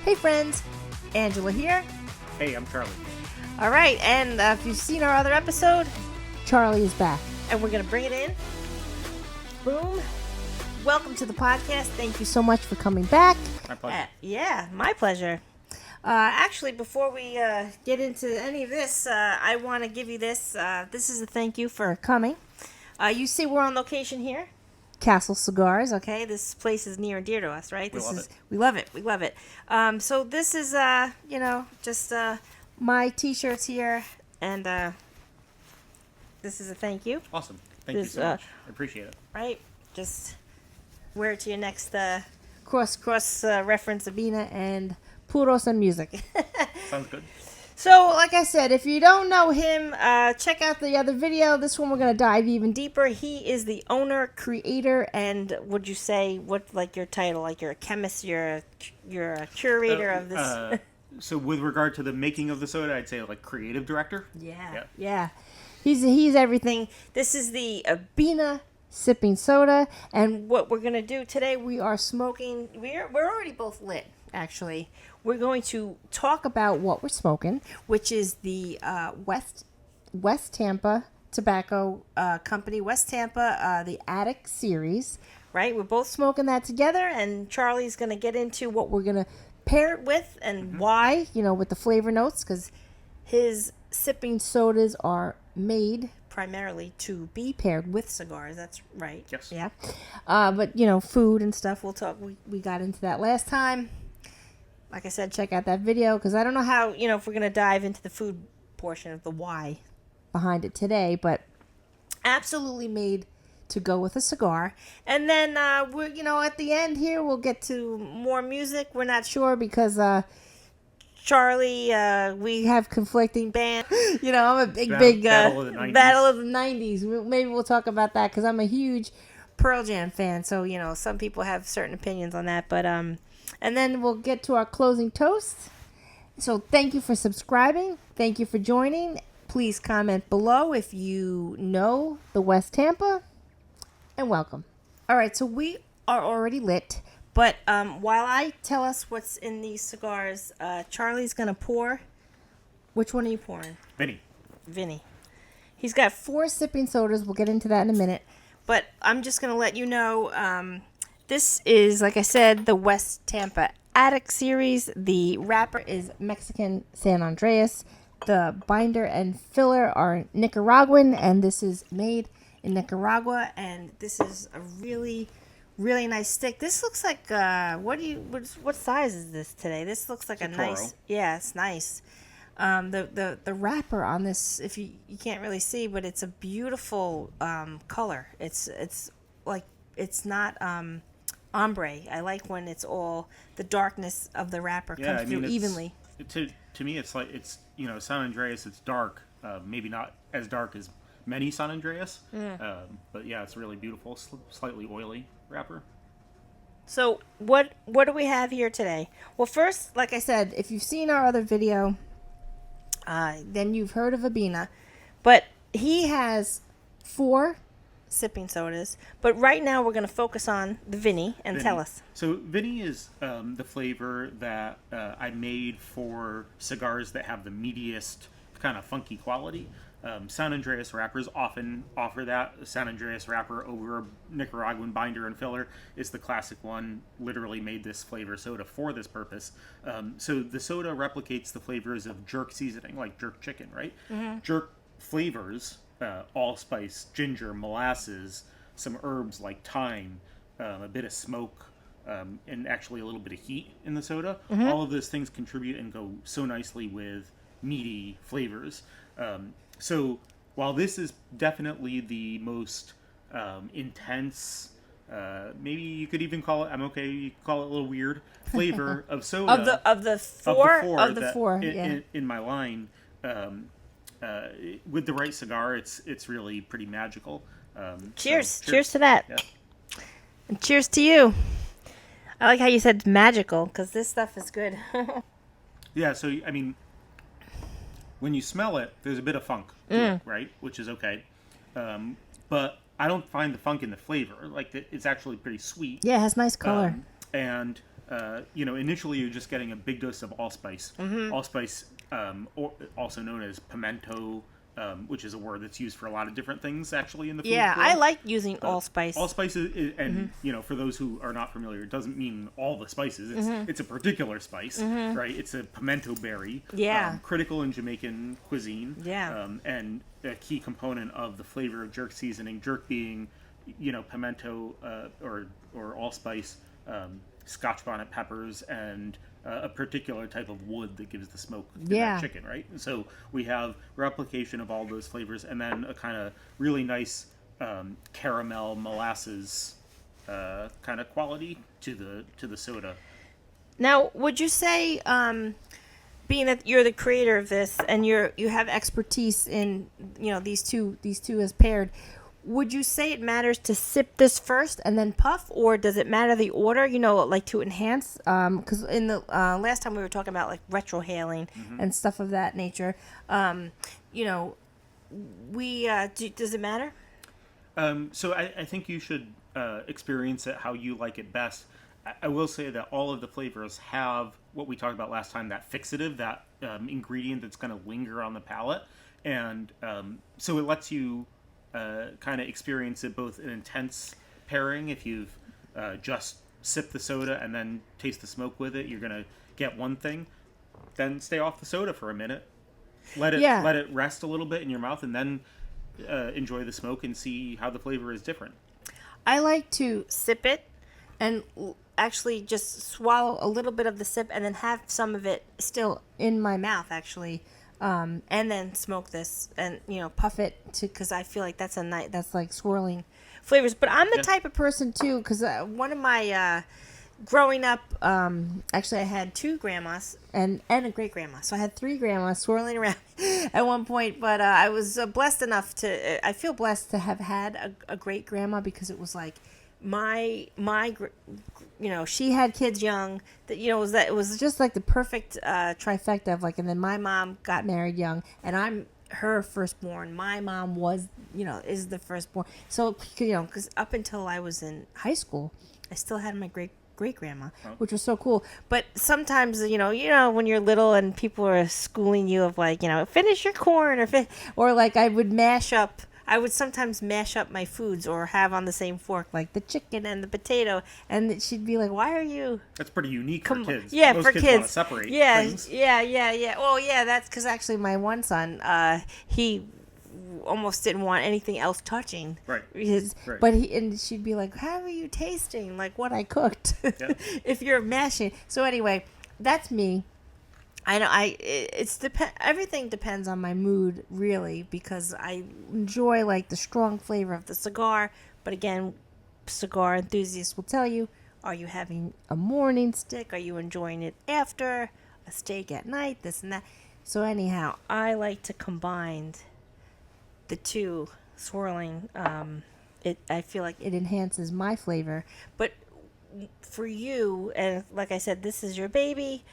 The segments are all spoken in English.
Hey friends, Angela here. Hey, I'm Charlie. All right, and if you've seen our other episode, Charlie is back. And we're going to bring it in. Boom. Welcome to the podcast. Thank you so much for coming back. My pleasure. Yeah, my pleasure. Actually, before we get into any of this, I want to give you this. This is a thank you for coming. You see we're on location here. Castle Cigars, okay? This place is near and dear to us, right? We love it. We love it. So this is, just my T-shirts here, and this is a thank you. Awesome. Thank you so much. I appreciate it. Right? Just wear it to your next cross reference Abbina and puros and music. Sounds good. So, like I said, if you don't know him, check out the other video. This one we're going to dive even deeper. He is the owner, creator, and would you say, what, like your title? Like you're a chemist, you're a curator of this? So with regard to the making of the soda, I'd say like creative director. Yeah. He's everything. This is the Abbina Sipping Soda, and what we're going to do today, we are smoking, we're already both lit, actually. We're going to talk about what we're smoking, which is the West Tampa Tobacco Company, West Tampa, the Attic series, right? We're both smoking that together, and Charlie's going to get into what we're going to pair it with and why, with the flavor notes, because his sipping sodas are made primarily to be paired with cigars. That's right. Yes. Yeah. But, food and stuff, we'll talk. We got into that last time. Like I said, check out that video, because I don't know how, if we're going to dive into the food portion of the why behind it today, but absolutely made to go with a cigar. And then, we're, at the end here, we'll get to more music. We're not sure because, Charlie, we have conflicting bands. I'm a big Battle of the 90s. Battle of the 90s. Maybe we'll talk about that, because I'm a huge Pearl Jam fan. So, some people have certain opinions on that, but, and then we'll get to our closing toast. So thank you for subscribing. Thank you for joining. Please comment below if you know the West Tampa. And welcome. All right, so we are already lit. But while I tell us what's in these cigars, Charlie's going to pour. Which one are you pouring? Vinny. He's got 4 sipping sodas. We'll get into that in a minute. But I'm just going to let you know... this is, like I said, the West Tampa Attic series. The wrapper is Mexican San Andreas. The binder and filler are Nicaraguan, and this is made in Nicaragua. And this is a really, really nice stick. This looks like what size is this today? This looks like it's a nice. Yeah, it's nice. The wrapper on this, if you can't really see, but it's a beautiful color. It's like it's not. Ombre. I like when it's all the darkness of the wrapper comes through evenly. To me, it's like San Andreas. It's dark, maybe not as dark as many San Andreas, but yeah, it's really beautiful, slightly oily wrapper. So what do we have here today? Well, first, like I said, if you've seen our other video, then you've heard of Abbina, but he has 4 sipping sodas, but right now we're going to focus on the Vinny and tell us. So Vinny is the flavor that I made for cigars that have the meatiest kind of funky quality. San Andreas wrappers often offer that. San Andreas wrapper over Nicaraguan binder and filler is the classic one. Literally made this flavor soda for this purpose. So the soda replicates the flavors of jerk seasoning, like jerk chicken, right? Jerk flavors, allspice, ginger, molasses, some herbs like thyme, a bit of smoke, and actually a little bit of heat in the soda. All of those things contribute and go so nicely with meaty flavors. So while this is definitely the most intense, maybe you could even call it, you could call it a little weird, flavor of soda. Of the four, in my line, with the right cigar, it's really pretty magical. Cheers to that. Yeah. And cheers to you. I like how you said magical, because this stuff is good. Yeah, so I mean, when you smell it, there's a bit of funk to it, right? Which is okay. But I don't find the funk in the flavor. Like, it's actually pretty sweet. Yeah, it has nice color. And initially you're just getting a big dose of allspice. Allspice, or also known as pimento, which is a word that's used for a lot of different things actually in the food Yeah, world. I like using allspice. Allspice and for those who are not familiar, it doesn't mean all the spices. It's a particular spice, right? It's a pimento berry. Yeah. Critical in Jamaican cuisine. Yeah. And a key component of the flavor of jerk seasoning. Jerk being, pimento or allspice, Scotch bonnet peppers, and a particular type of wood that gives the smoke to that chicken, right? And so we have replication of all those flavors, and then a kind of really nice caramel molasses kind of quality to the soda. Now, would you say, being that you're the creator of this and you have expertise in these two as paired, would you say it matters to sip this first and then puff, or does it matter the order, like to enhance? Because in the last time we were talking about like retrohaling and stuff of that nature, does it matter? So I think you should experience it how you like it best. I will say that all of the flavors have what we talked about last time, that fixative, that ingredient that's going to linger on the palate. And so it lets you kind of experience it both an intense pairing. If you've just sipped the soda and then taste the smoke with it, you're going to get one thing. Then stay off the soda for a minute. Let it rest a little bit in your mouth, and then enjoy the smoke and see how the flavor is different. I like to sip it and actually just swallow a little bit of the sip and then have some of it still in my mouth, actually. And then smoke this and puff it because I feel like that's that's like swirling flavors. But I'm the type of person too, because one of my growing up, actually I had 2 grandmas and a great grandma, so I had 3 grandmas swirling around at one point. But I was blessed enough I feel blessed to have had a great grandma, because it was like she had kids young, that it was just like the perfect trifecta of like. And then my mom got married young, and I'm her firstborn. My mom was is the firstborn, so because up until I was in high school, I still had my great grandma, which was so cool. But sometimes when you're little and people are schooling you of like finish your corn, or like I would sometimes mash up my foods or have on the same fork, like the chicken and the potato, and she'd be like, "Why are you?" That's pretty unique for kids. Yeah, most for kids. kids. Want to separate things. Yeah. Well, yeah, that's because actually my one son, he almost didn't want anything else touching. Right. Right. But she'd be like, "How are you tasting? Like what I cooked? Yeah. If you're mashing." So anyway, that's me. I know everything depends on my mood, really, because I enjoy like the strong flavor of the cigar. But again, cigar enthusiasts will tell you, are you having a morning stick? Are you enjoying it after a steak at night? This and that. So anyhow, I like to combine the two swirling. I feel like it enhances my flavor. But for you, and like I said, this is your baby.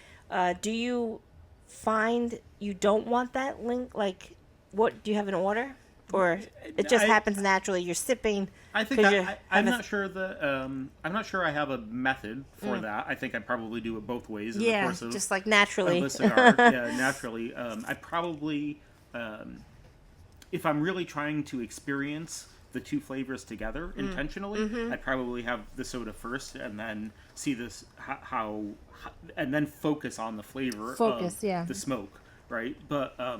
Do you find you don't want that link? Like, what do you have an order, or it just happens naturally? You're sipping. I think I'm not sure I have a method for that. I think I probably do it both ways. In the course of, just like naturally. Of a cigar. Yeah, naturally. I probably, if I'm really trying to experience the two flavors together intentionally, I'd probably have the soda first and then see this how and then focus on the flavor of the smoke, right? But I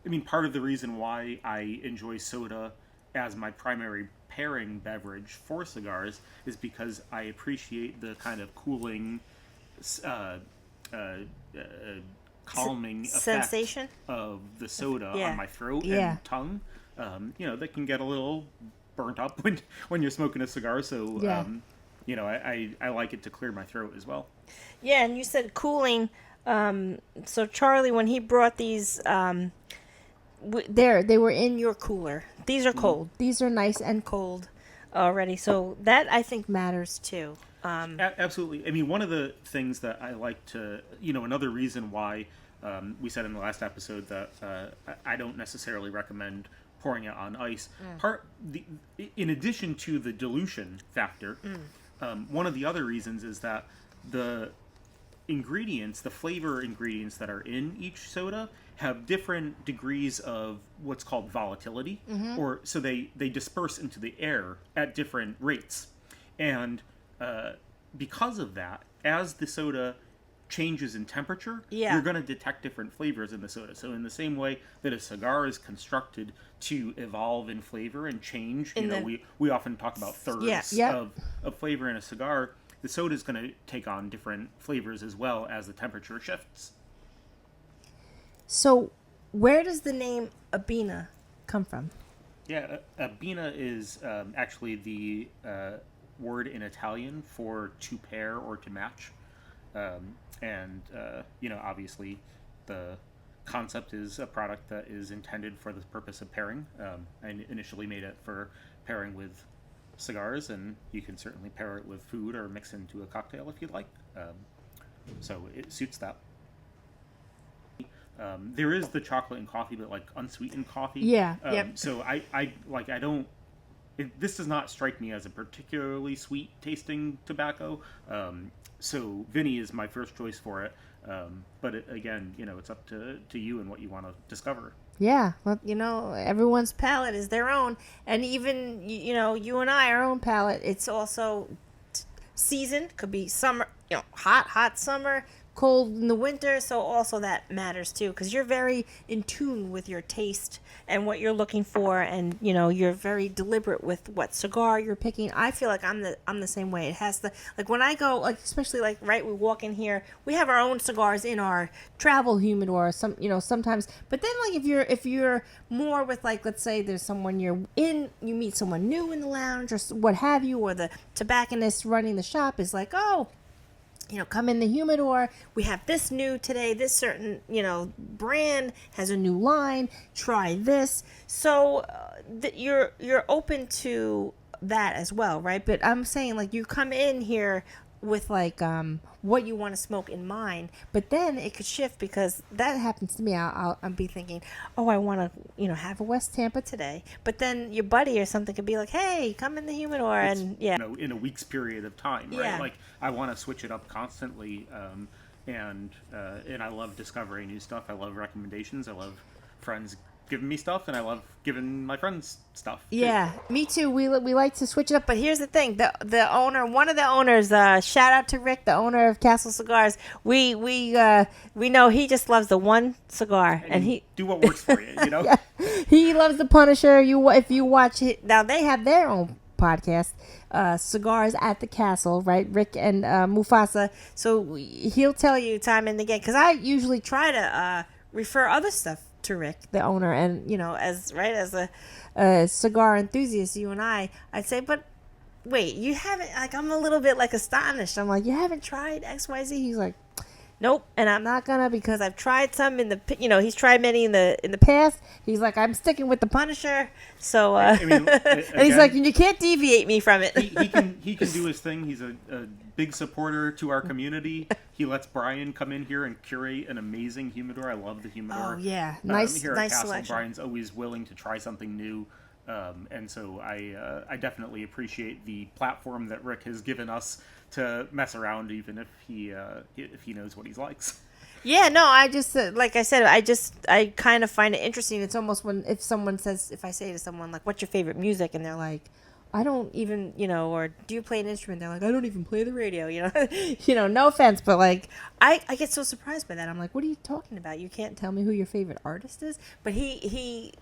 mean, part of the reason why I enjoy soda as my primary pairing beverage for cigars is because I appreciate the kind of cooling, calming sensation effect of the soda on my throat and tongue. That can get a little burnt up when you're smoking a cigar. So, I like it to clear my throat as well. Yeah, and you said cooling. So Charlie, when he brought these, they were in your cooler. These are cold. These are nice and cold already. So that I think matters too. Absolutely. I mean, one of the things that I like to, another reason why we said in the last episode that I don't necessarily recommend pouring it on ice. In addition to the dilution factor, one of the other reasons is that the ingredients, the flavor ingredients that are in each soda, have different degrees of what's called volatility, or so they disperse into the air at different rates, and because of that, as the soda changes in temperature, you're going to detect different flavors in the soda. So in the same way that a cigar is constructed to evolve in flavor and change, we often talk about thirds of flavor in a cigar, the soda is going to take on different flavors as well as the temperature shifts. So where does the name Abbina come from? Yeah, Abbina is actually the word in Italian for to pair or to match. Obviously the concept is a product that is intended for the purpose of pairing. I initially made it for pairing with cigars, and you can certainly pair it with food or mix into a cocktail if you'd like. So it suits that. There is the chocolate and coffee, but like unsweetened coffee. Yeah. So I don't. This does not strike me as a particularly sweet tasting tobacco. So Vinny is my first choice for it. But again, it's up to you and what you want to discover. Yeah, well, everyone's palate is their own, and even you and I, our own palate. It's also season. Could be summer, hot summer, cold in the winter. So also that matters too, because you're very in tune with your taste and what you're looking for, and you're very deliberate with what cigar you're picking. I feel like I'm the same way. It has the, like, when I go, like, especially like we walk in here, we have our own cigars in our travel humidor. Sometimes, but then like if you're more with, like, let's say there's someone you meet someone new in the lounge or what have you, or the tobacconist running the shop is like, oh, come in the humidor. We have this new today. This certain, brand has a new line. Try this. So you're open to that as well, right? But I'm saying, like, you come in here with like what you want to smoke in mind, but then it could shift, because that happens to me. I'll be thinking, oh, I want to have a West Tampa today, but then your buddy or something could be like, hey, come in the humidor, and in a week's period of time, right? Yeah. Like, I want to switch it up constantly, and I love discovering new stuff. I love recommendations. I love friends giving me stuff, and I love giving my friends stuff too. Yeah, me too. We like to switch it up, but here's the thing: the owner, one of the owners, shout out to Rick, the owner of Castle Cigars. We know he just loves the one cigar, and he do what works for you. Yeah. He loves the Punisher. If you watch it now, they have their own podcast, Cigars at the Castle, right? Rick and Mufasa. So he'll tell you time and again, because I usually try to refer other stuff to Rick, the owner, and as a cigar enthusiast, you and I'd say, but wait, you haven't, like, I'm a little bit like astonished. I'm like, you haven't tried XYZ? He's like, nope, and I'm not gonna, because I've tried some in the, he's tried many in the past. He's like, I'm sticking with the Punisher. So and he's like, you can't deviate me from it. he can do his thing. He's a big supporter to our community. He lets Brian come in here and curate an amazing humidor. I love the humidor. Oh yeah, nice here at Castle, selection. Brian's always willing to try something new. And so I definitely appreciate the platform that Rick has given us to mess around, even if he knows what he likes. Yeah, no, I just like I said, I kind of find it interesting. It's almost if I say to someone, like, what's your favorite music, and they're like, I don't even, or do you play an instrument? They're like, I don't even play the radio, no offense, but like, I get so surprised by that. I'm like, what are you talking about? You can't tell me who your favorite artist is? But he's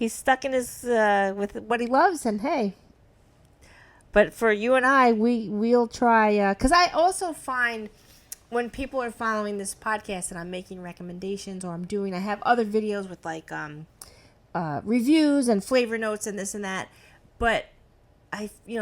stuck in his, with what he loves, and hey. But for you and I, we'll try, because I also find when people are following this podcast and I'm making recommendations, or I have other videos with like, reviews and flavor notes and this and that, but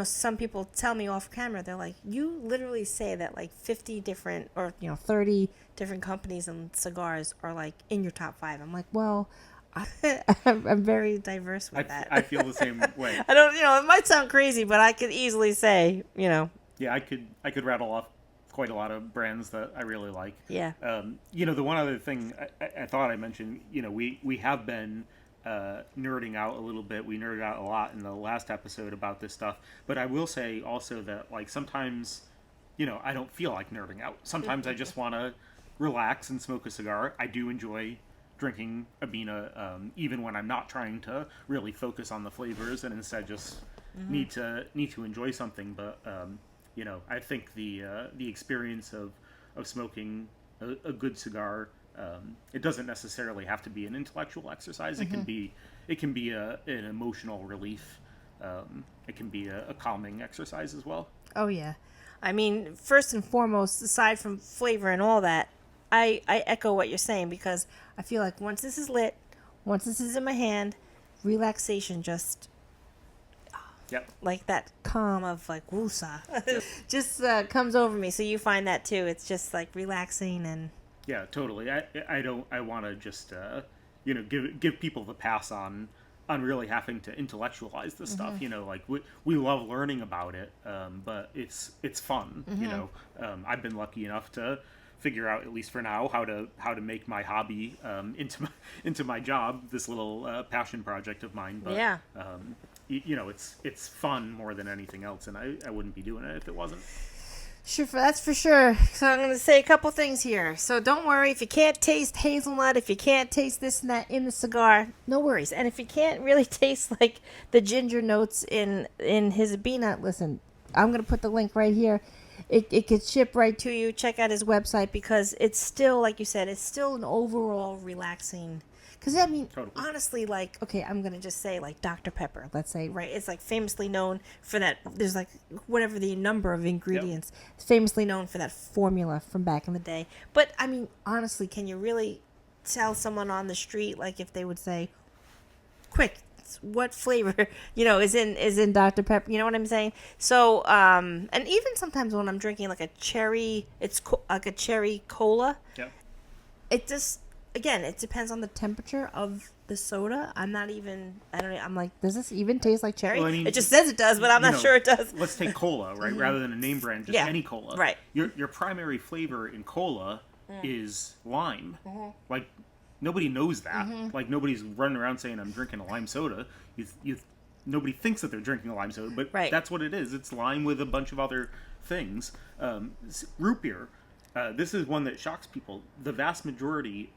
some people tell me off camera, they're like, you literally say that like 50 different or 30 different companies and cigars are like in your top 5. I'm like, well, I'm very diverse with that. I feel the same way. I don't, it might sound crazy, but I could easily say, Yeah, I could rattle off quite a lot of brands that I really like. Yeah. The one other thing I thought I mentioned, we have been nerding out a little bit. We nerded out a lot in the last episode about this stuff. But I will say also that, like, sometimes, I don't feel like nerding out. Sometimes I just want to relax and smoke a cigar. I do enjoy drinking Abbina, even when I'm not trying to really focus on the flavors and instead just need to enjoy something. But I think the experience of smoking a good cigar, it doesn't necessarily have to be an intellectual exercise. It can be an emotional relief. It can be a calming exercise as well. Oh yeah, I mean, first and foremost, aside from flavor and all that, I echo what you're saying, because I feel like once this is lit, once this is in my hand, relaxation just, Yep. like that calm of like woosah, just comes over me. So you find that too? It's just like relaxing and. Yeah, totally. I want to just give people the pass on really having to intellectualize this stuff. Like we love learning about it, but it's fun. I've been lucky enough to figure out, at least for now, how to make my hobby into my job, this little passion project of mine. But Yeah. It's fun more than anything else, and I wouldn't be doing it if it wasn't. Sure, that's for sure. So I'm going to say a couple things here. So don't worry if you can't taste hazelnut, if you can't taste this and that in the cigar, no worries. And if you can't really taste like the ginger notes in his Abbina, listen, I'm going to put the link right here. It could ship right to you. Check out his website, because it's still, like you said, it's still an overall relaxing. Because, I mean, Totally. honestly, like, okay, I'm going to just say, like, Dr. Pepper, let's say, right? It's, like, famously known for that. There's, like, whatever the number of ingredients. Yep. It's famously known for that formula from back in the day. But, I mean, honestly, can you really tell someone on the street, like, if they would say, quick, what flavor, is in Dr. Pepper? You know what I'm saying? So, and even sometimes when I'm drinking, like, a cherry, like a cherry cola. Yeah. It just... Again, it depends on the temperature of the soda. I'm like, does this even taste like cherry? Well, I mean, it just says it does, but I'm not sure it does. Let's take cola, right? Rather than a name brand, just any cola. Right. Your primary flavor in cola is lime. Like, nobody knows that. Like, nobody's running around saying, I'm drinking a lime soda. Nobody thinks that they're drinking a lime soda, but that's what it is. It's lime with a bunch of other things. Root beer. This is one that shocks people. The vast majority,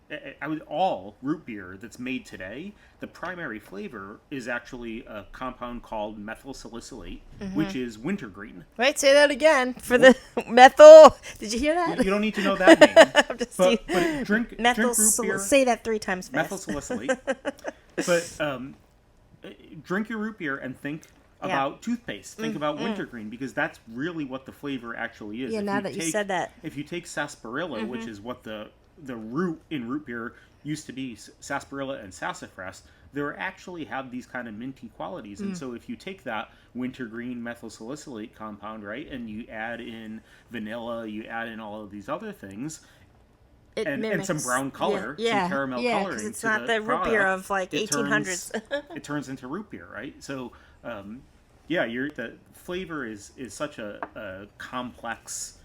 all root beer that's made today, the primary flavor is actually a compound called methyl salicylate, which is wintergreen. Right, say that again for the methyl. Did you hear that? You don't need to know that name. but drink root beer. Say that 3 times fast. Methyl salicylate. But drink your root beer and think about toothpaste. Think about wintergreen, because that's really what the flavor actually is. Yeah, you said that. If you take sarsaparilla, which is what the root in root beer used to be, sarsaparilla and sassafras, they actually have these kind of minty qualities. And so if you take that wintergreen methyl salicylate compound, right, and you add in vanilla, you add in all of these other things, and some brown color, some caramel coloring. Because it's not the root beer of like 1800s. It turns into root beer, right? So, the flavor is such a complex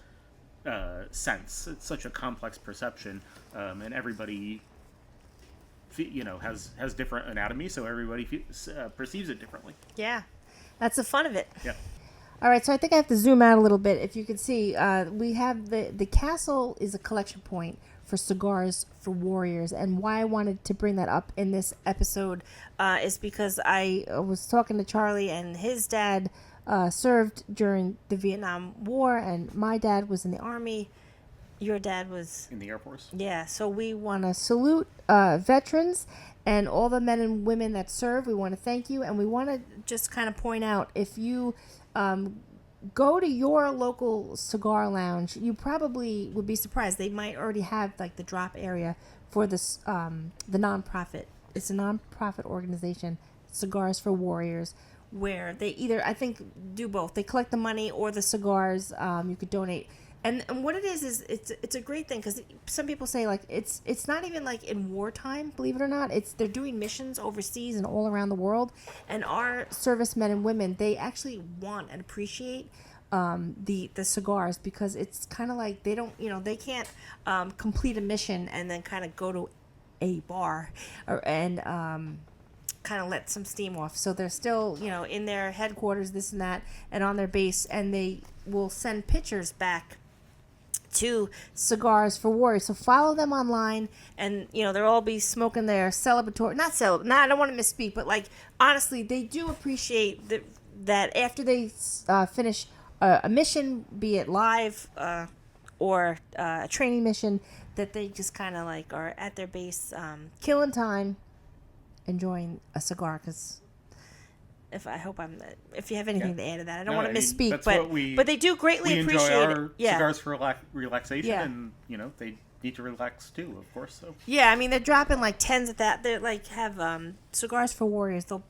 sense. It's such a complex perception, and everybody, has different anatomy, so everybody perceives it differently. Yeah, that's the fun of it. Yeah. All right, so I think I have to zoom out a little bit. If you can see, we have the castle is a collection point for cigars for warriors, and why I wanted to bring that up in this episode is because I was talking to Charlie, and his dad served during the Vietnam War, and my dad was in the Army. Your dad was in the Air Force. Yeah, so we want to salute veterans and all the men and women that serve. We want to thank you, and we want to just kind of point out, if you go to your local cigar lounge, you probably would be surprised. They might already have like the drop area for this the nonprofit. It's a nonprofit organization, Cigars for Warriors, where they either, I think, do both. They collect the money or the cigars. You could donate. And what it is it's a great thing, because some people say like it's not even like in wartime, believe it or not. They're doing missions overseas and all around the world, and our servicemen and women, they actually want and appreciate the cigars, because it's kind of like they don't, they can't complete a mission and then kind of go to a bar and kind of let some steam off. So they're still, in their headquarters, this and that, and on their base, and they will send pictures back to Cigars for Warriors. So follow them online, and they'll all be smoking their celebratory, I don't want to misspeak, but like honestly, they do appreciate that after they finish a mission, be it live or a training mission, that they just kind of like are at their base, killing time, enjoying a cigar. Because if you have anything to add to that, I don't want to misspeak, but they do greatly appreciate our cigars for relaxation, and they need to relax too, of course. So yeah, I mean they're dropping like tens at that. They like have Cigars for Warriors. They'll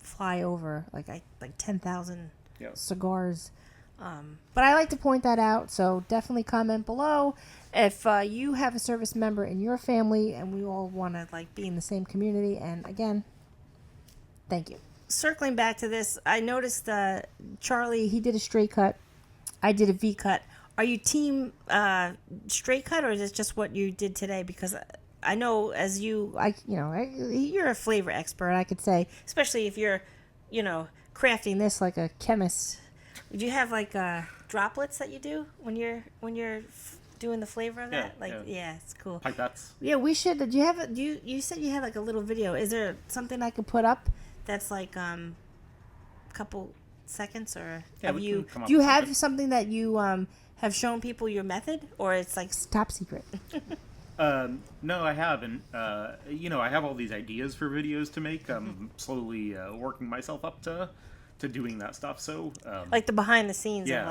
fly over like 10,000 cigars. But I like to point that out, so definitely comment below if you have a service member in your family, and we all want to like be in the same community. And again, thank you. Circling back to this, I noticed Charlie, he did a straight cut. I did a V cut. Are you team straight cut, or is it just what you did today? Because I know you're a flavor expert, I could say, especially if you're, crafting this like a chemist. Do you have like droplets that you do when you're doing the flavor of that? Yeah, it's cool. Pipettes. Yeah, we should. Do you have you said you had like a little video. Is there something I could put up that's like a couple seconds, or do you have something that you have shown people your method, or it's like top secret? No, I haven't. I have all these ideas for videos to make. I'm slowly working myself up to doing that stuff. So like the behind the scenes of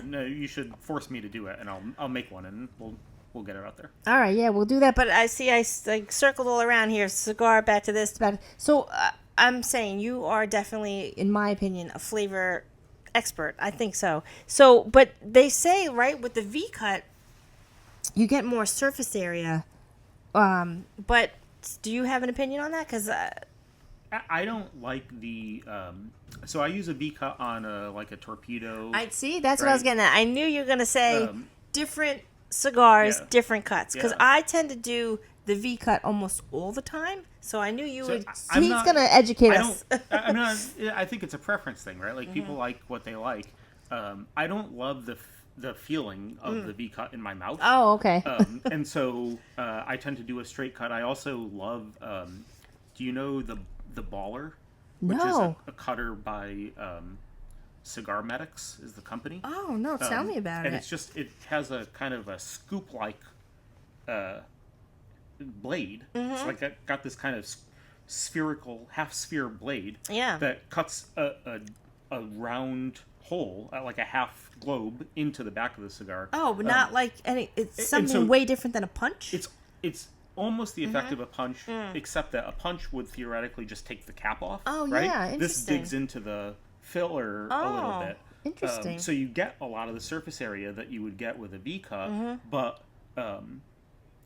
no, you should force me to do it, and I'll make one, and we'll get it out there. All right, yeah, we'll do that. But I see I like circled all around here. Cigar, back to this, so I'm saying you are definitely, in my opinion, a flavor expert. I think so. So, but they say, right, with the V cut, you get more surface area. But do you have an opinion on that? Because I don't like the. So I use a V cut on a torpedo. I see. That's what I was getting at. I knew you were gonna say different cigars, different cuts. Because I tend to do the V cut almost all the time. So I knew you would. He's gonna educate us. I think it's a preference thing, right? Like people like what they like. I don't love the feeling of the V cut in my mouth. Oh, okay. And so I tend to do a straight cut. I also love. Do you know the Baller? Which is a cutter by Cigar Medics is the company. Oh no! Tell me about it. And it has a kind of a scoop-like blade. It's like got this kind of spherical half-sphere blade. Yeah. That cuts a round hole, like a half globe, into the back of the cigar. Oh, but not like any. It's something way different than a punch. It's almost the effect of a punch, except that a punch would theoretically just take the cap off. Oh, right? yeah, interesting. This digs into the filler a little bit. Interesting. So you get a lot of the surface area that you would get with a V cut, but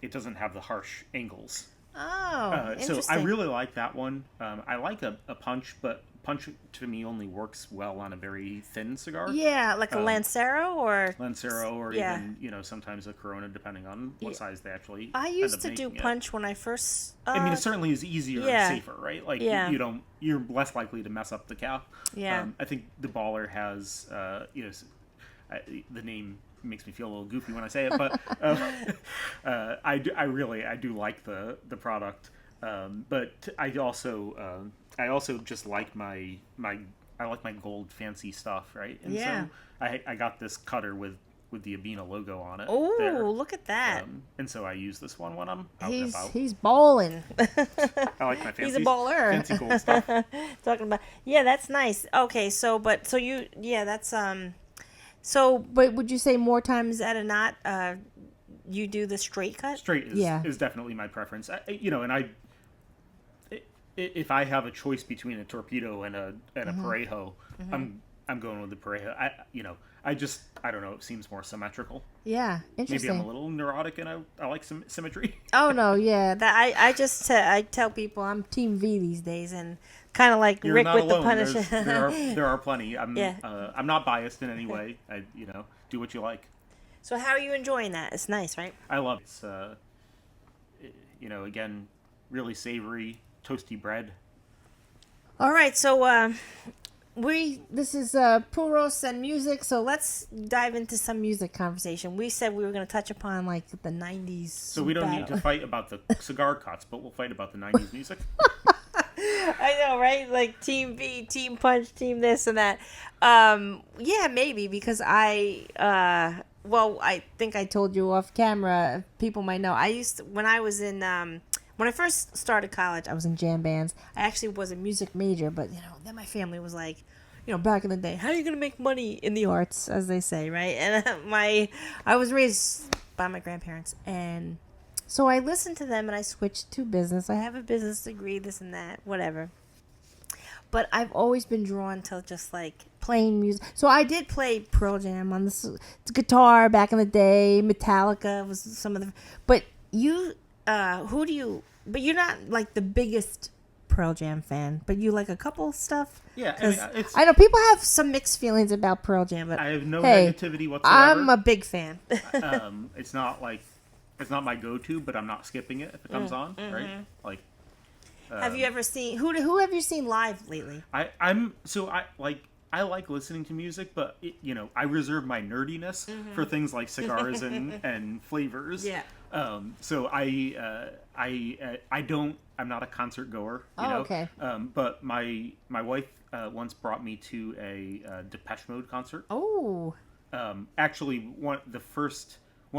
it doesn't have the harsh angles. Oh, interesting. So I really like that one. I like a punch, but punch to me only works well on a very thin cigar. Yeah, like a Lancero or even sometimes a Corona, depending on what size they actually. I used to do punch when I first. I mean, it certainly is easier and safer, right? Like you're less likely to mess up the cap. Yeah. I think the Baller has the name makes me feel a little goofy when I say it, but I do like the product. But I also just like my gold fancy stuff, right? And so I got this cutter with the Abbina logo on it. Oh, look at that! And so I use this one when I'm out and about. He's bowling. I like my fancy. He's a bowler. Fancy gold stuff. Talking about that's nice. Okay, so but would you say more times at a knot you do the straight cut? Straight is definitely my preference. If I have a choice between a torpedo and a Parejo, I'm going with the Parejo. I don't know. It seems more symmetrical. Yeah, interesting. Maybe I'm a little neurotic and I like some symmetry. Oh no, yeah. I tell people I'm Team V these days, and kind of like You're Rick not with alone. the Punisher. There are plenty. I'm not biased in any way. I do what you like. So how are you enjoying that? It's nice, right? I love it. It's again, really savory, toasty bread. All right, so this is Puros and music, so let's dive into some music conversation. We said we were going to touch upon like the 90s. So we don't need to fight about the cigar cuts, but we'll fight about the 90s music. I know, right? Like Team B, Team Punch, Team this and that. Yeah, maybe because I think I told you off camera. People might know. When I was in when I first started college, I was in jam bands. I actually was a music major, but then my family was like, back in the day, how are you gonna make money in the arts, as they say, right? And I was raised by my grandparents, and so I listened to them, and I switched to business. I have a business degree, this and that, whatever. But I've always been drawn to just like playing music. So I did play Pearl Jam on the guitar back in the day. Metallica was some of the. But you, But you're not like the biggest Pearl Jam fan. But you like a couple stuff. Yeah, I know people have some mixed feelings about Pearl Jam, but I have no negativity whatsoever. I'm a big fan. It's not my go-to, but I'm not skipping it if it comes on, right? Like. Have you ever seen who have you seen live lately? I like listening to music, but I reserve my nerdiness for things like cigars and flavors. Yeah. So I'm not a concert goer. Okay. But my wife once brought me to a Depeche Mode concert. Oh. Actually, one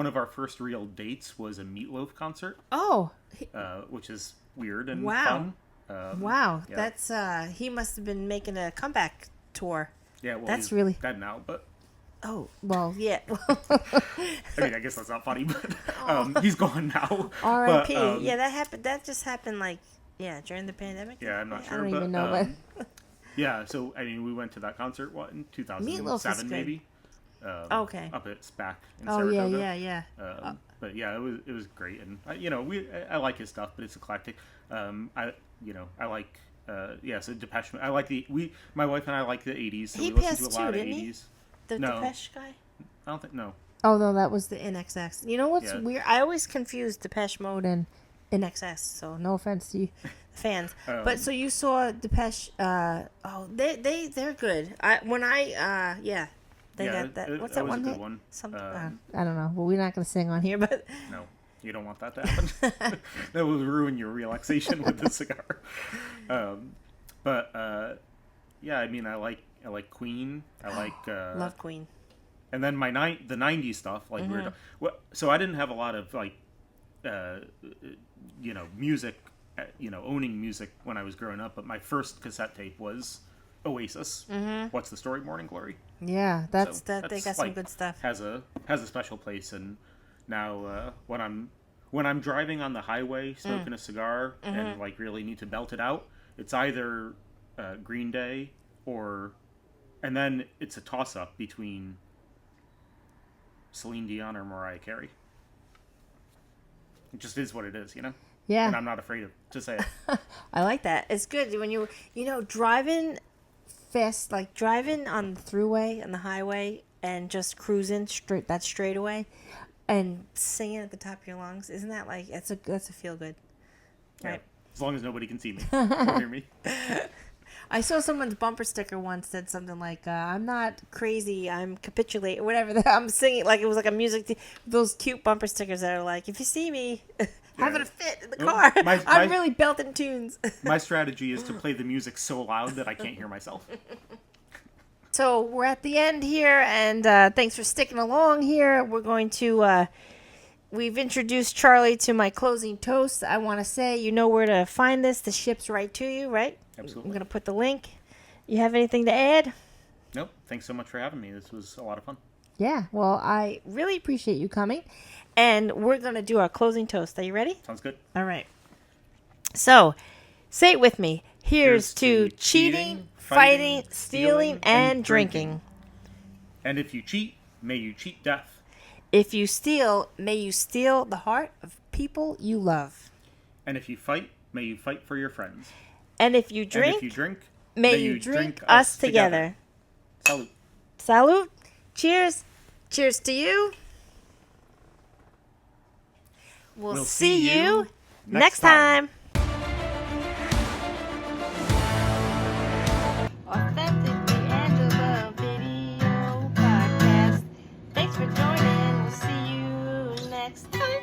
of our first real dates was a Meatloaf concert. Oh. Which is weird and wow. fun. Wow. Yeah. That's he must have been making a comeback tour. Yeah, well, that's he's really dead now, but oh well, yeah. I mean, I guess that's not funny, but he's gone now. R.I.P. Yeah, that happened. That just happened during the pandemic. Yeah, I'm not sure. I don't even know, but yeah. So I mean, we went to that concert in 2007 maybe. Okay. Up at SPAC in Saratoga. Yeah. But yeah, it was great, and I like his stuff, but it's eclectic. I like so Depeche. I like my wife and I like the 80s, so he we listen to a passed lot too, of didn't 80s. The No. Depeche guy. I don't think no. Oh no, that was the NXS. You know what's Yeah. weird? I always confuse Depeche Mode and NXS. So no offense to you, fans. But so you saw Depeche? They're good. They got that. What's that one? Good one. Something. I don't know. Well, we're not gonna sing on here, but no, you don't want that to happen. That will ruin your relaxation with the cigar. Yeah, I mean, I like Queen. I like love Queen. And then the 90s stuff, like so I didn't have a lot of music, owning music when I was growing up. But my first cassette tape was Oasis. What's the Story, Morning Glory? Yeah, they got some good stuff. Has a special place, and now when I'm driving on the highway smoking a cigar and really need to belt it out, it's either Green Day and then it's a toss up between Celine Dion or Mariah Carey. It just is what it is, Yeah. And I'm not afraid to say it. I like that. It's good when you driving fast, like driving on the throughway and the highway and just cruising straight away and singing at the top of your lungs. Isn't that that's a feel good, right? Yeah, as long as nobody can see me or hear me. I saw someone's bumper sticker once said something like, I'm not crazy, I'm capitulate, or whatever. I'm singing, like it was like a music, those cute bumper stickers that are like, if you see me having a fit in the car, I'm really belting tunes. My strategy is to play the music so loud that I can't hear myself. So we're at the end here, and thanks for sticking along here. We're going to, we've introduced Charlie to my closing toast. I want to say, you know where to find this. The ship's right to you, right? Absolutely. I'm going to put the link. You have anything to add? Nope. Thanks so much for having me. This was a lot of fun. Yeah. Well, I really appreciate you coming. And we're going to do our closing toast. Are you ready? Sounds good. All right. So, say it with me. Here's to cheating, fighting, stealing, and drinking. And if you cheat, may you cheat death. If you steal, may you steal the heart of people you love. And if you fight, may you fight for your friends. And if you drink, may you drink us together. Salud. Salud. Cheers. Cheers to you. We'll see you next time. next time.